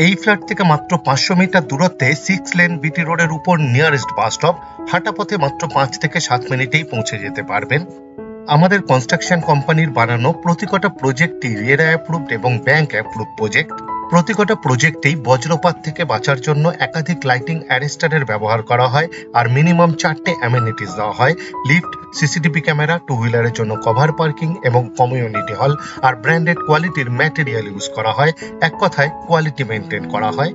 এই ফ্ল্যাট থেকে মাত্র 500 মিটার দূরত্বে 6 লেন বিটি রোডের উপর নিয়ারেস্ট বাস স্টপ। হাঁটা পথে মাত্র 5 থেকে 7 মিনিটেই পৌঁছে যেতে পারবেন। আমাদের কনস্ট্রাকশন কোম্পানির বানানো প্রতিকটা প্রজেক্টই রেরা অ্যাপ্রুভড এবং ব্যাংক অ্যাপ্রুভড প্রজেক্ট। প্রতিকটা প্রজেক্টেই বজ্রপাত থেকে বাঁচার জন্য একাধিক লাইটিং অ্যারেস্টারের ব্যবহার করা হয়, আর মিনিমাম 4টে অ্যামেনিটিস দেওয়া হয়: লিফট, সিসিটিভি ক্যামেরা, টু হুইলারের জন্য কভার পার্কিং এবং কমিউনিটি হল। আর ব্র্যান্ডেড কোয়ালিটির ম্যাটেরিয়াল ইউজ করা হয়। এক কথায় কোয়ালিটি মেনটেন করা হয়।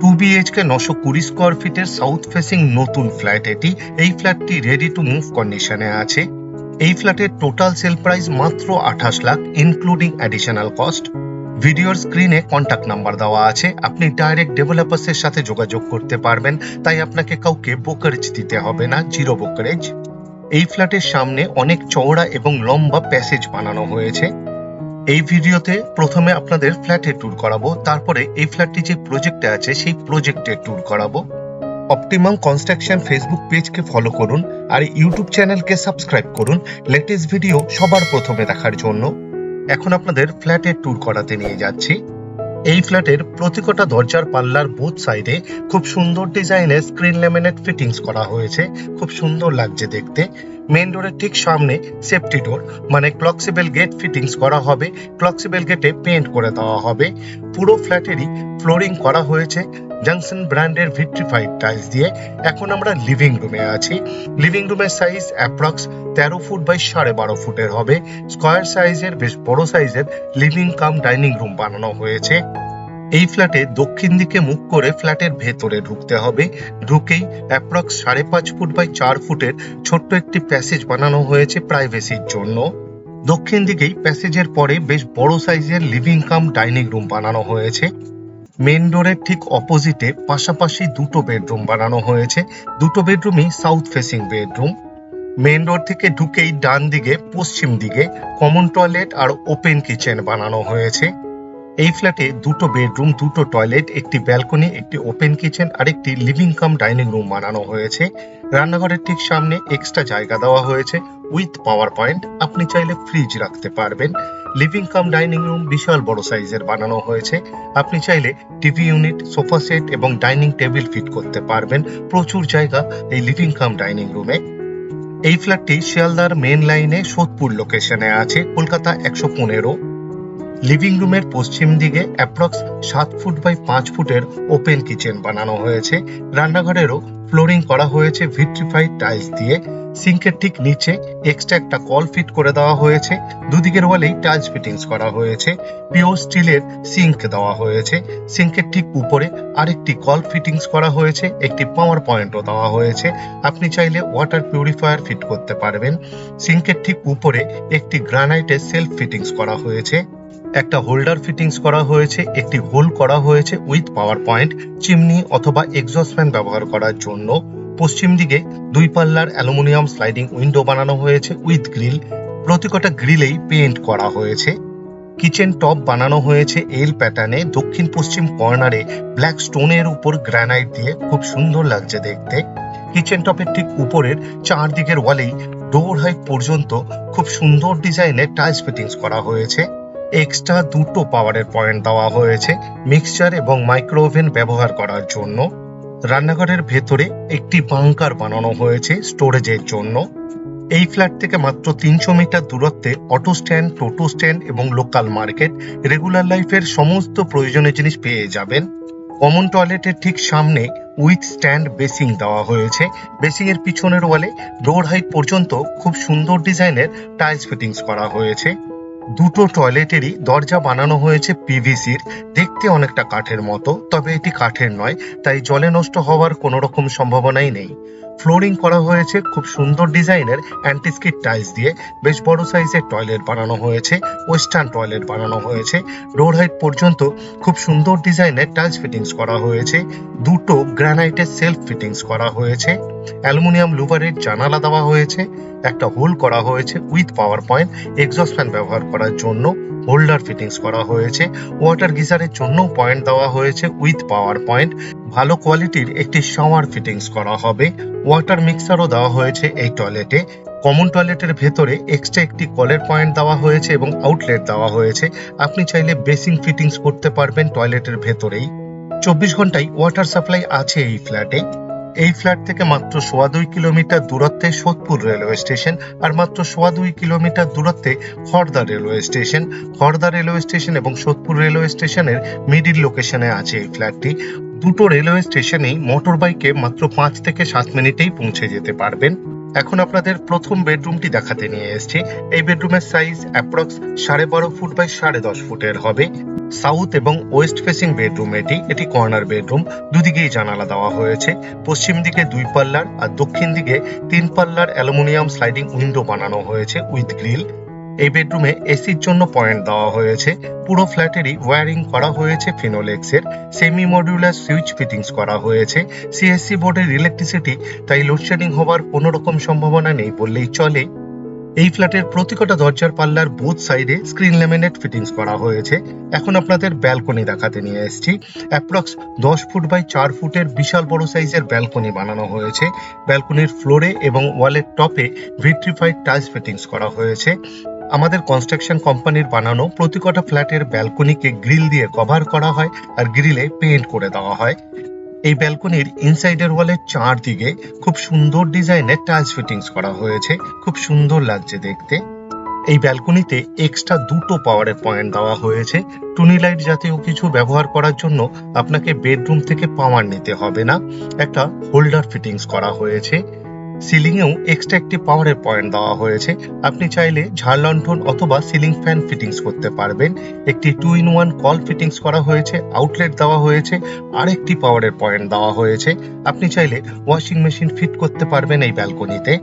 2 BHK 920 স্কোয়ার ফিটের সাউথ ফেসিং নতুন ফ্ল্যাট এটি। এই ফ্ল্যাটটি রেডি টু মুভ কন্ডিশনে আছে। এই ফ্ল্যাটের টোটাল সেল প্রাইস মাত্র 28 লাখ, ইনক্লুডিং অ্যাডিশনাল কস্ট। ভিডিওর স্ক্রিনে কন্ট্যাক্ট নাম্বার দেওয়া আছে, আপনি ডাইরেক্ট ডেভেলপার্সের সাথে যোগাযোগ করতে পারবেন, তাই আপনাকে কাউকে ব্রোকারেজ দিতে হবে না, জিরো ব্রোকারেজ। এই ফ্ল্যাটের সামনে অনেক চওড়া এবং লম্বা প্যাসেজ বানানো হয়েছে। এই ভিডিওতে প্রথমে আপনাদের ফ্ল্যাটের ট্যুর করাবো, তারপরে এই ফ্ল্যাটটি যে প্রজেক্টে আছে সেই প্রজেক্টের ট্যুর করাবো। অপটিমাম কনস্ট্রাকশন ফেসবুক পেজকে ফলো করুন আর ইউটিউব চ্যানেলকে সাবস্ক্রাইব করুন লেটেস্ট ভিডিও সবার প্রথমে দেখার জন্য। এখন আপনাদের ফ্ল্যাটের ট্যুর করাতে নিয়ে যাচ্ছি। এই ফ্ল্যাটের প্রতিকটা দরজার পাল্লার বোথ সাইডে খুব সুন্দর ডিজাইনের স্ক্রিন ল্যামিনেট ফিটিংস করা হয়েছে, খুব সুন্দর লাগছে দেখতে। মেন ডোরের ঠিক সামনে সেফটি ডোর মানে ক্লকসিবল গেট ফিটিংস করা হবে। ক্লকসিবল গেটে পেইন্ট করে দেওয়া হবে। পুরো ফ্ল্যাটেরই ফ্লোরিং করা হয়েছে জংশন ব্র্যান্ডের ভিট্রিফাইড টাইলস দিয়ে। এখন আমরা লিভিং রুমে আছি। লিভিং রুমের সাইজ অ্যাপ্রক্স 13 ফুট বাই 12.5 ফুটের হবে। স্কোয়ার সাইজের বেশ বড় সাইজের লিভিং কাম ডাইনিং রুম বানানো হয়েছে। এই ফ্ল্যাটে দক্ষিণ দিকে মুখ করে ফ্ল্যাটের ভেতরে ঢুকতে হবে। ঢুকেই অ্যাপ্রক্স 5.5 ফুট বাই 4 ফুটের ছোট্ট একটি প্যাসেজ বানানো হয়েছে প্রাইভেসির জন্য। দক্ষিণ দিকেই প্যাসেজের পরে বেশ বড় সাইজের লিভিং কাম ডাইনিং রুম বানানো হয়েছে। মেন ডোরের ঠিক অপোজিটে পাশাপাশি দুটো বেডরুম বানানো হয়েছে। দুটো বেডরুমই south facing bedroom. Main door থেকে ঢুকেই ডান দিকে পশ্চিম দিকে কমন টয়লেট আর ওপেন কিচেন বানানো হয়েছে। এই ফ্ল্যাটে দুটো বেডরুম, দুটো টয়লেট, একটি ব্যালকনি, একটি ওপেন কিচেন আর একটি লিভিং কাম ডাইনিং রুম বানানো হয়েছে। রান্নাঘরের ঠিক সামনে এক্সট্রা জায়গা দেওয়া হয়েছে উইথ পাওয়ার পয়েন্ট, আপনি চাইলে ফ্রিজ রাখতে পারবেন। লিভিং কাম ডাইনিং রুম বিশাল বড় সাইজের বানানো হয়েছে। আপনি চাইলে টিভি ইউনিট, সোফা সেট এবং ডাইনিং টেবিল ফিট করতে পারবেন। প্রচুর জায়গা এই লিভিং কাম ডাইনিং রুমে। এই ফ্ল্যাটটি শিয়ালদার মেন লাইনে সোদপুর লোকেশনে আছে, কলকাতা 115। লিভিং রুমের পশ্চিম দিকে অ্যাপ্রক্স 7 ফুট বাই 5 ফুটের ওপেন কিচেন বানানো হয়েছে। রান্নাঘরেরও ফ্লোরিং করা হয়েছে ভিট্রিফাইড টাইলস দিয়ে। সিঙ্কের ঠিক নিচে এক্সট্রা একটা কল ফিট করে দেওয়া হয়েছে। দুদিকের ওয়ালেই টাইলস ফিটিংস করা হয়েছে। পিওর স্টিলের সিঙ্ক দেওয়া হয়েছে। সিঙ্কের ঠিক উপরে আরেকটি কল ফিটিংস করা হয়েছে, একটি পাওয়ার পয়েন্টও দেওয়া হয়েছে। আপনি চাইলে ওয়াটার পিউরিফায়ার ফিট করতে পারবেন। সিঙ্কের ঠিক উপরে একটি গ্রানাইটের সেলফ ফিটিংস করা হয়েছে। একটা হোল্ডার ফিটিংস করা হয়েছে, একটি হোল করা হয়েছে উইথ পাওয়ার পয়েন্ট চিমনি অথবা এক্সস্ট ফ্যান ব্যবহার করার জন্য। পশ্চিম দিকে 2 পাল্লার অ্যালুমিনিয়াম স্লাইডিং উইন্ডো বানানো হয়েছে উইথ গ্রিল। প্রতিকটা গ্রিলেই পেইন্ট করা হয়েছে। কিচেন টপ বানানো হয়েছে এল প্যাটার্নে। দক্ষিণ পশ্চিম কর্নারে ব্ল্যাক স্টোনের উপর গ্রানাইট দিয়ে, খুব সুন্দর লাগছে দেখতে। কিচেন টপের ঠিক উপরের চারদিকের ওয়ালেই ডোর হাইট পর্যন্ত খুব সুন্দর ডিজাইনের টাইলস ফিটিংস করা হয়েছে। এক্সট্রা দুটো পাওয়ারের পয়েন্ট দেওয়া হয়েছে মিক্সচার এবং মাইক্রো ওভেন ব্যবহার করার জন্য। রান্নাঘরের ভেতরে একটি বাংকার বানানো হয়েছে স্টোরেজের জন্য। এই ফ্ল্যাট থেকে মাত্র 300 মিটার দূরত্বে অটো স্ট্যান্ড, টোটো স্ট্যান্ড এবং লোকাল মার্কেট, রেগুলার লাইফের সমস্ত প্রয়োজনীয় জিনিস পেয়ে যাবেন। কমন টয়লেটের ঠিক সামনে উইথ স্ট্যান্ড বেসিং দেওয়া হয়েছে। বেসিং এর পিছনের ওয়ালে ডোর হাইট পর্যন্ত খুব সুন্দর ডিজাইনের টাইলস ফিটিংস করা হয়েছে। দুটো টয়লেটেরই দরজা বানানো হয়েছে পিভিসির, দেখতে অনেকটা কাঠের মতো, তবে এটি কাঠের নয়, তাই জলে নষ্ট হওয়ার কোনো রকম সম্ভাবনাই নেই। ফ্লোরিং করা হয়েছে খুব সুন্দর ডিজাইনের অ্যান্টিস্কিড টাইলস দিয়ে। বেশ বড় সাইজের টয়লেট বানানো হয়েছে, ওয়েস্টার্ন টয়লেট বানানো হয়েছে। ডোর হাইট পর্যন্ত খুব সুন্দর ডিজাইনের টাইলস ফিটিংস করা হয়েছে। দুটো গ্রানাইটের সেলফ ফিটিংস করা হয়েছে। অ্যালুমিনিয়াম লুভারের জানালা দেওয়া হয়েছে। একটা হোল করা হয়েছে with power point, exhaust fan ব্যবহার করার জন্য হোল্ডার ফিটিংস করা হয়েছে। ওয়াটার গিজারের জন্য পয়েন্ট দেওয়া হয়েছে উইথ পাওয়ার পয়েন্ট। ভালো কোয়ালিটির একটি শাওয়ার ফিটিংস করা হবে। ওয়াটার মিক্সারও দেওয়া হয়েছে এই টয়লেটে। কমন টয়লেটের ভেতরে এক্সট্রা একটি কলের পয়েন্ট দেওয়া হয়েছে এবং আউটলেট দেওয়া হয়েছে। আপনি চাইলে বেসিং ফিটিংস করতে পারবেন টয়লেটের ভেতরেই। 24 ঘন্টায় ওয়াটার সাপ্লাই আছে এই ফ্ল্যাটে। এই ফ্ল্যাট থেকে মাত্র 2.25 কিলোমিটার দূরত্বে সোদপুর রেলওয়ে স্টেশন, আর মাত্র 2.25 কিলোমিটার দূরত্বে Khardah railway station. Khardah railway station এবং সোদপুর রেলওয়ে স্টেশনের মিডিল লোকেশনে আছে এই ফ্ল্যাটটি। দুটো রেলওয়ে স্টেশনেই মোটর বাইকে মাত্র 5 থেকে 7 মিনিটেই পৌঁছে যেতে পারবেন। এখন আপনাদের প্রথম বেডরুমটি দেখাতে নিয়ে এসেছি। এই বেডরুমের সাইজ অ্যাপ্রক্স 12.5 ফুট বাই 10.5 ফুটের হবে। সাউথ এবং ওয়েস্ট ফেসিং বেডরুম এটি কর্নার বেডরুম। দুদিকেই জানালা দেওয়া হয়েছে। পশ্চিম দিকে 2 পাল্লার আর দক্ষিণ দিকে 3 পাল্লার অ্যালুমিনিয়াম স্লাইডিং উইন্ডো বানানো হয়েছে উইথ গ্রিল। এই বেডরুমে এসির জন্য পয়েন্ট দেওয়া হয়েছে। পুরো ফ্ল্যাটেরই ওয়্যারিং করা হয়েছে ফিনোলেক্সের। সেমি মডিউলার সুইচ ফিটিংস করা হয়েছে। সিএসসি বোর্ডের ইলেকট্রিসিটি, তাই লোডশেডিং হওয়ার কোনো রকম সম্ভাবনা নেই বললেই চলে। এই ফ্ল্যাটের প্রতিটা দরজার পাল্লার বোথ সাইডে স্ক্রিন ল্যামিনেট ফিটিংস করা হয়েছে। এখন আপনাদের ব্যালকনি দেখাতে নিয়ে এসেছি। অ্যাপ্রক্স 10 ফুট বাই 4 ফুটের বিশাল বড় সাইজের ব্যালকনি বানানো হয়েছে। ব্যালকনির ফ্লোরে এবং ওয়ালের টপে ভিট্রিফাইড টাইলস ফিটিংস করা হয়েছে। আমাদের কনস্ট্রাকশন কোম্পানির বানানো প্রতিটা ফ্ল্যাটের ব্যালকনিকে গ্রিল দিয়ে কভার করা হয় আর গ্রিলে পেইন্ট করে দেওয়া হয়। এই ব্যালকনির ইনসাইডের ওয়ালের চারদিকে খুব সুন্দর ডিজাইনের টাইলস ফিটিংস করা হয়েছে। খুব সুন্দর লাগছে দেখতে। এই ব্যালকনিতে এক্সট্রা 2টো পাওয়ারের পয়েন্ট দেওয়া হয়েছে। টুনি লাইট জাতীয় কিছু ব্যবহার করার জন্য আপনাকে বেডরুম থেকে পাওয়ার নিতে হবে না। একটা হোল্ডার ফিটিংস করা হয়েছে। সিলিং এও এক্সট্রা একটি পাওয়ারের পয়েন্ট দেওয়া হয়েছে। আপনি চাইলে ঝাড় লণ্ঠন অথবা সিলিং ফ্যান ফিটিংস করতে পারবেন। একটি 2-in-1 কল ফিটিংস করা হয়েছে, আউটলেট দেওয়া হয়েছে, আর একটি পাওয়ারের পয়েন্ট দেওয়া হয়েছে। আপনি চাইলে ওয়াশিং মেশিন ফিট করতে পারবেন এই ব্যালকনিতে।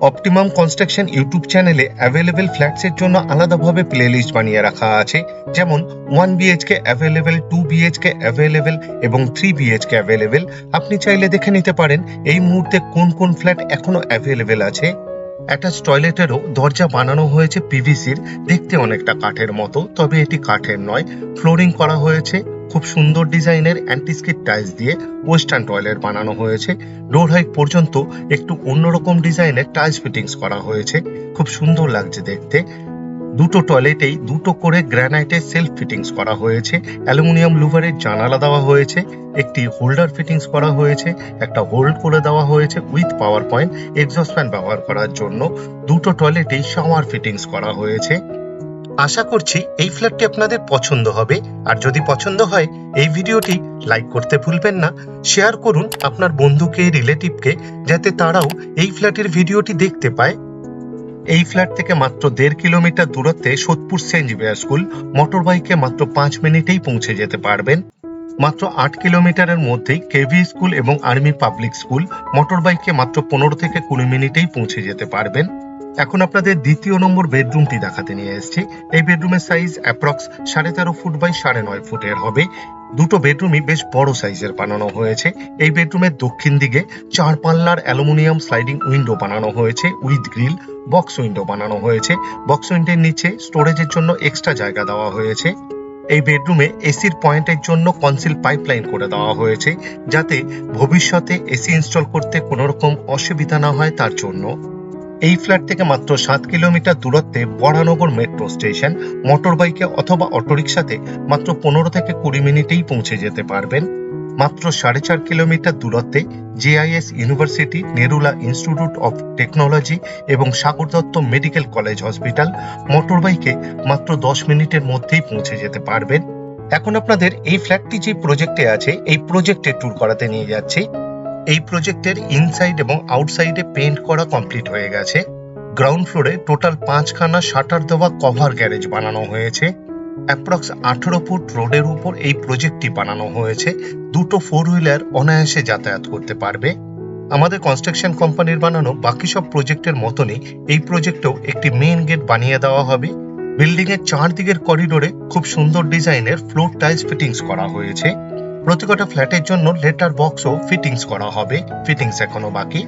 অপটিমাম কনস্ট্রাকশন ইউটিউব চ্যানেলে অ্যাভেলেবেল ফ্ল্যাটসের জন্য আলাদাভাবে প্লেলিস্ট বানিয়ে রাখা আছে, যেমন 1 BHK অ্যাভেলেবেল, 2 BHK অ্যাভেলেবেল এবং 3 BHK অ্যাভেলেবেল। আপনি চাইলে দেখে নিতে পারেন এই মুহূর্তে কোন কোন ফ্ল্যাট এখনো অ্যাভেলেবেল আছে। অ্যাটাচ টয়লেটেরও দরজা বানানো হয়েছে পিভিসির, দেখতে অনেকটা কাঠের মতো, তবে এটি কাঠের নয়। ফ্লোরিং করা হয়েছে খুব সুন্দর ডিজাইনের অ্যান্টিস্কিড টাইলস দিয়ে। ওয়েস্টার্ন টয়লেট বানানো হয়েছে। ডোর হাইট পর্যন্ত একটু অন্যরকম ডিজাইনের টাইলস ফিটিংস করা হয়েছে। খুব সুন্দর লাগছে দেখতে। দুটো টয়লেটেই 2টো করে গ্রানাইটের সেলফ ফিটিংস করা হয়েছে। অ্যালুমিনিয়াম লুভারের জানালা দেওয়া হয়েছে। একটি হোল্ডার ফিটিংস করা হয়েছে। একটা হোল্ড করে দেওয়া হয়েছে with power point exhaust fan ব্যবহার করার জন্য। দুটো টয়লেটেই শাওয়ার ফিটিংস করা হয়েছে। আশা করছি এই ফ্ল্যাটটি আপনাদের পছন্দ হবে। আর যদি পছন্দ হয় এই ভিডিওটি লাইক করতে ভুলবেন না। শেয়ার করুন আপনার বন্ধুকে, রিলেটিভকে, যাতে তারাও এই ফ্ল্যাটের ভিডিওটি দেখতে পায়। এই ফ্ল্যাট থেকে মাত্র 1.5 কিলোমিটার দূরত্বে Sodepur Saint Xavier school. Motor বাইকে মাত্র 5 মিনিটেই পৌঁছে যেতে পারবেন। মাত্র 8 কিলোমিটারের মধ্যেই কেভি স্কুল এবং আর্মি পাবলিক স্কুল। মোটর বাইকে মাত্র 15 থেকে 20 মিনিটেই পৌঁছে যেতে পারবেন। এখন আপনাদের দ্বিতীয় নম্বর বেডরুমটি দেখাতে নিয়ে এসেছি। এই বেডরুমের সাইজ অ্যাপ্রক্স 13.5 ফুট বাই 9.5 ফুটের হবে। দুটো বেডরুমই বেশ বড় সাইজের বানানো হয়েছে। এই বেডরুমের দক্ষিণ দিকে 4 পাল্লার অ্যালুমিনিয়াম স্লাইডিং উইন্ডো বানানো হয়েছে উইথ গ্রিল। বক্স উইন্ডো বানানো হয়েছে। বক্স উইন্ডোর নিচে স্টোরেজের জন্য এক্সট্রা জায়গা দেওয়া হয়েছে। এই বেডরুমে এসির পয়েন্টের জন্য কনসিল পাইপলাইন করে দেওয়া হয়েছে, যাতে ভবিষ্যতে এসি ইনস্টল করতে কোনো রকম অসুবিধা না হয় তার জন্য। এই ফ্ল্যাট থেকে মাত্র 7 কিলোমিটার দূরত্বে বরানগর মেট্রো স্টেশন। মোটর বাইকে অথবা অটোরিকশাতে মাত্র 15 থেকে 20 মিনিটেই পৌঁছে যেতে পারবেন। মাত্র 4.5 কিলোমিটার দূরত্বে JIS university, Narula institute of technology এবং Sagar Dutta medical college hospital. Motor বাইকে মাত্র 10 মিনিটের মধ্যেই পৌঁছে যেতে পারবেন। এখন আপনাদের এই ফ্ল্যাটটি যে প্রজেক্টে আছে এই প্রজেক্টে ট্যুর করাতে নিয়ে যাচ্ছি। এই প্রজেক্টের ইনসাইড এবং আউটসাইডে পেইন্ট করা কমপ্লিট হয়ে গেছে। গ্রাউন্ড ফ্লোরে টোটাল 5খানা শাটার দেওয়া কভার গ্যারেজ বানানো হয়েছে। অ্যাপ্রক্স 18 ফুট রোডের উপর এই প্রজেক্টটি বানানো হয়েছে। দুটো 4 হুইলার অনায়াসে যাতায়াত করতে পারবে। আমাদের কনস্ট্রাকশন কোম্পানির বানানো বাকি সব প্রজেক্টের মতনই এই প্রজেক্টেও একটি মেইন গেট বানিয়ে দেওয়া হবে। বিল্ডিং এর চারদিকের করিডোরে খুব সুন্দর ডিজাইনের ফ্লোর টাইলস ফিটিংস করা হয়েছে। প্রতিটা ফ্ল্যাটের জন্য লেটার বক্সও ফিটিংস করা হবে। ফিটিংস এখনো বাকি।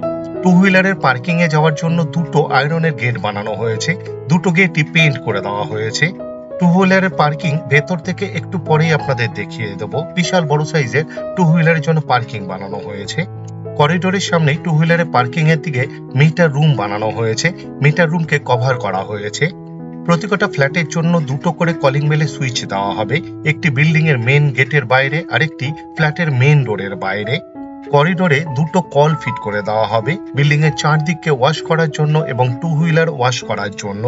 2 হুইলারের পার্কিং এ যাওয়ার জন্য দুটো আয়রনের গেট বানানো হয়েছে। দুটো গেটই পেইন্ট করে দেওয়া হয়েছে। 2 হুইলারের পার্কিং ভেতর থেকে একটু পরেই আপনাদের দেখিয়ে দেবো। বিশাল বড় সাইজের 2 হুইলারের জন্য পার্কিং বানানো হয়েছে। করিডোরের সামনেই 2 হুইলারের পার্কিং এর দিকে মিটার রুম বানানো হয়েছে। মিটার রুমকে কভার করা হয়েছে। প্রতিটা ফ্ল্যাটের জন্য দুটো করে কলিং বেলে সুইচ দেওয়া হবে, একটি বিল্ডিং এর মেন গেটের বাইরে আর একটি ফ্ল্যাটের মেন ডোরের বাইরে। করিডোরে দুটো কল ফিট করে দেওয়া হবে বিল্ডিং এর চারদিককে ওয়াশ করার জন্য এবং টু হুইলার ওয়াশ করার জন্য।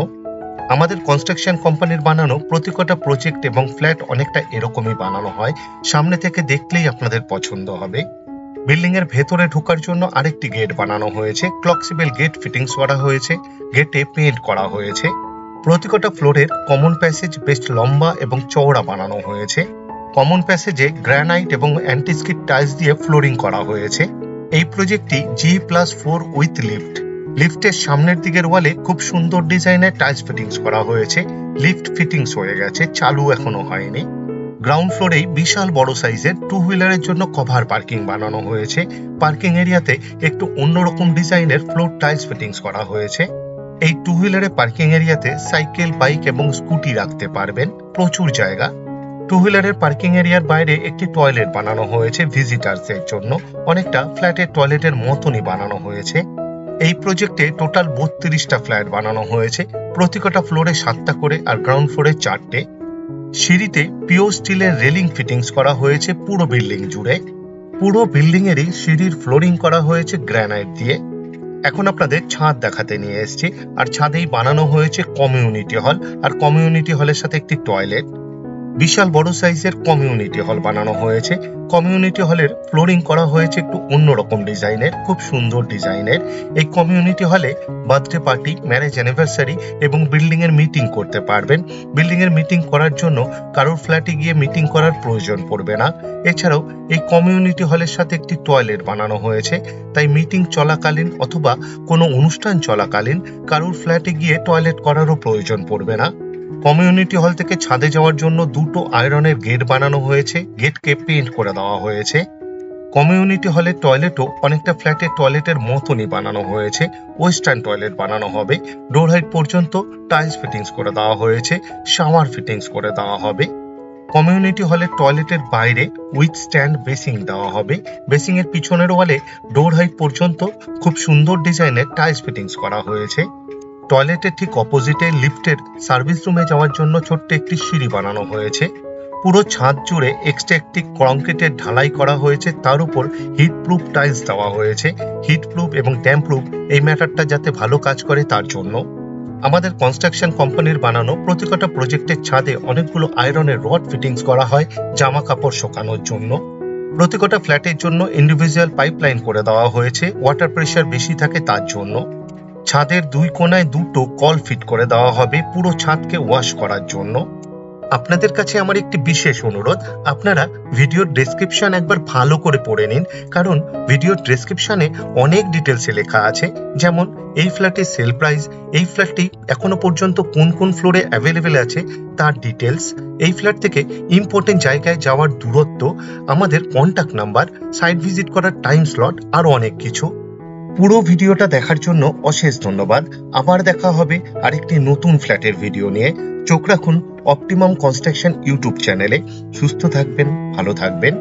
আমাদের কনস্ট্রাকশন কোম্পানির বানানো প্রতিটা প্রজেক্ট এবং ফ্ল্যাট অনেকটা এরকমই বানানো হয়, সামনে থেকে দেখলেই আপনাদের পছন্দ হবে। বিল্ডিং এর ভেতরে ঢোকার জন্য আরেকটি গেট বানানো হয়েছে, ফ্লেক্সিবল গেট ফিটিংস করা হয়েছে, গেটে পেইন্ট করা হয়েছে। প্রতিটা ফ্লোরের কমন প্যাসেজ বেশ লম্বা এবং চওড়া বানানো হয়েছে। কমন প্যাসেজে গ্রানাইট এবং অ্যান্টিস্কিড টাইলস দিয়ে ফ্লোরিং করা হয়েছে। এই প্রজেক্টটি G+4 উইথ লিফট। লিফটের সামনের দিকের ওয়ালে খুব সুন্দর ডিজাইনের টাইলস ফিটিংস করা হয়েছে। লিফট ফিটিংস হয়ে গেছে, চালু এখনো হয়নি। গ্রাউন্ড ফ্লোরেই বিশাল বড় সাইজের টু হুইলারের জন্য কভার পার্কিং বানানো হয়েছে। পার্কিং এরিয়াতে একটু অন্যরকম ডিজাইনের ফ্লোর টাইলস ফিটিংস করা হয়েছে। এই টু হুইলারের পার্কিং এরিয়াতে সাইকেল, বাইক এবং স্কুটি রাখতে পারবেন, প্রচুর জায়গা। টু হুইলারের পার্কিং এরিয়ার বাইরে একটি টয়লেট বানানো হয়েছে ভিজিটার্সদের জন্য, অনেকটা ফ্ল্যাটের টয়লেটের মতনই বানানো হয়েছে। এই প্রজেক্টে টোটাল 32টা ফ্ল্যাট বানানো হয়েছে, প্রতিটা ফ্লোরে 7টা করে আর গ্রাউন্ড ফ্লোরে 4টে। সিঁড়িতে পিওর স্টিলের রেলিং ফিটিংস করা হয়েছে পুরো বিল্ডিং জুড়ে। পুরো বিল্ডিং এরই সিঁড়ির ফ্লোরিং করা হয়েছে গ্রানাইট দিয়ে। এখন আপনাদের ছাদ দেখাতে নিয়ে এসেছি, আর ছাদেই বানানো হয়েছে কমিউনিটি হল, আর কমিউনিটি হলের সাথে একটি টয়লেট। বিশাল বড় সাইজের কমিউনিটি হল বানানো হয়েছে। কমিউনিটি হলের ফ্লোরিং করা হয়েছে একটু অন্যরকম ডিজাইনের, খুব সুন্দর ডিজাইনের। এই কমিউনিটি হলে বার্থডে পার্টি, ম্যারেজ অ্যানিভার্সারি এবং বিল্ডিং এর মিটিং করতে পারবেন। বিল্ডিং এর মিটিং করার জন্য কারোর ফ্ল্যাটে গিয়ে মিটিং করার প্রয়োজন পড়বে না। এছাড়াও এই কমিউনিটি হলের সাথে একটি টয়লেট বানানো হয়েছে, তাই মিটিং চলাকালীন অথবা কোনো অনুষ্ঠান চলাকালীন কারোর ফ্ল্যাটে গিয়ে টয়লেট করারও প্রয়োজন পড়বে না। কমিউনিটি হল থেকে ছাদে যাওয়ার জন্য দুটো আয়রনের গেট বানানো হয়েছে, গেটকে পেইন্ট করে দেওয়া হয়েছে। কমিউনিটি হলের টয়লেটও অনেকটা ফ্ল্যাটের টয়লেটের মতনই বানানো হয়েছে, ওয়েস্টার্ন টয়লেট বানানো হবে। ডোর হাইট পর্যন্ত টাইলস ফিটিংস করে দেওয়া হয়েছে, শাওয়ার ফিটিংস করে দেওয়া হবে। কমিউনিটি হলের টয়লেটের বাইরে উইথ স্ট্যান্ড বেসিং দেওয়া হবে। বেসিং এর পিছনের ওয়ালে ডোর হাইট পর্যন্ত খুব সুন্দর ডিজাইনের টাইলস ফিটিংস করা হয়েছে। টয়লেটের ঠিক অপোজিটে লিফটের সার্ভিস রুমে যাওয়ার জন্য ছোট্ট একটি সিঁড়ি বানানো হয়েছে। পুরো ছাদ জুড়ে এক্সট্রা একটি কংক্রিটের ঢালাই করা হয়েছে, তার উপর হিট প্রুফ টাইলস দেওয়া হয়েছে। হিট প্রুফ এবং ড্যাম্প প্রুফ এই ম্যাটারটা যাতে ভালো কাজ করে তার জন্য। আমাদের কনস্ট্রাকশন কোম্পানির বানানো প্রতিটা প্রজেক্টের ছাদে অনেকগুলো আয়রনের রড ফিটিংস করা হয় জামা কাপড় শুকানোর জন্য। প্রতিটা ফ্ল্যাটের জন্য ইন্ডিভিজুয়াল পাইপলাইন করে দেওয়া হয়েছে, ওয়াটার প্রেশার বেশি থাকে তার জন্য। ছাদের দুই কোণায় দুটো কল ফিট করে দেওয়া হবে পুরো ছাদকে ওয়াশ করার জন্য। আপনাদের কাছে আমার একটি বিশেষ অনুরোধ, আপনারা ভিডিওর ডেসক্রিপশন একবার ভালো করে পড়ে নিন, কারণ ভিডিওর ডেসক্রিপশনে অনেক ডিটেলসে লেখা আছে, যেমন এই ফ্ল্যাটের সেল প্রাইস, এই ফ্ল্যাটটি এখনো পর্যন্ত কোন কোন ফ্লোরে অ্যাভেলেবেল আছে তার ডিটেলস, এই ফ্ল্যাট থেকে ইম্পর্টেন্ট জায়গায় যাওয়ার দূরত্ব, আমাদের কন্ট্যাক্ট নাম্বার, সাইট ভিজিট করার টাইম স্লট, আরো অনেক কিছু। পুরো ভিডিওটা দেখার জন্য অশেষ ধন্যবাদ। আবার দেখা হবে আরেকটি নতুন ফ্ল্যাটের ভিডিও নিয়ে। চোখ রাখুন অপটিমাম কনস্ট্রাকশন ইউটিউব চ্যানেলে। সুস্থ থাকবেন, ভালো থাকবেন।